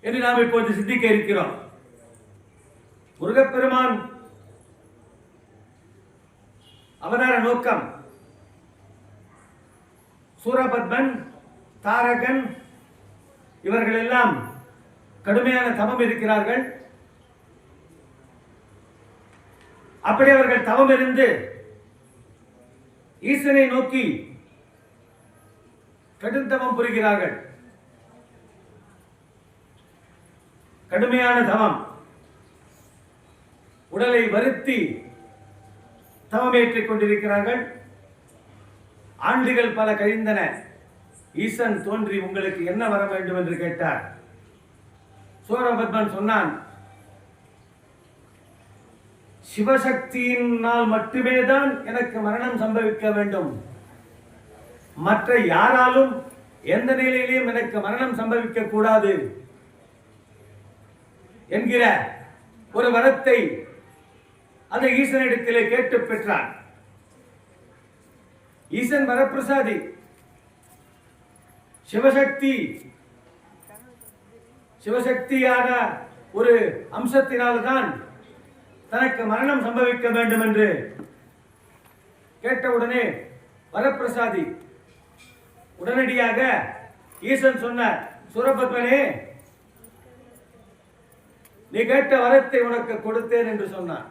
என்று நாம் இப்போது சிந்திக்க இருக்கிறோம். முருகப்பெருமான் அவதார நோக்கம் சூரபத்மன், தாரகன் இவர்கள் எல்லாம் கடுமையான தவம் இருக்கிறார்கள். அப்படி அவர்கள் தவம் இருந்து ஈசனை நோக்கி கடுந்தவம் புரிகிறார்கள். கடுமையான தவம், உடலை வருத்தி தவமேற்றிக் கொண்டிருக்கிறார்கள். ஆண்டுகள் பல கழிந்தன. ஈசன் தோன்றி உங்களுக்கு என்ன வர வேண்டும் என்று கேட்டார். சூரபத்மன் சொன்னான், சிவசக்தியினால் மட்டுமே தான் எனக்கு மரணம் சம்பவிக்க வேண்டும், மற்ற யாராலும் எந்த நிலையிலும் எனக்கு மரணம் சம்பவிக்க கூடாது என்கிற ஒரு வரத்தை அந்த ஈசனிடத்திலே கேட்டு பெற்றான். ஈசன் வரப்பிரசாதி, சிவசக்தியான ஒரு அம்சத்தினால்தான் தனக்கு மரணம் சம்பவிக்க வேண்டும் என்று கேட்டவுடனே வரப்பிரசாதி உடனடியாக ஈசன் சொன்னார், சூரபத்மனே, நீ கேட்ட வரத்தை உனக்கு கொடுத்தேன் என்று சொன்னான்.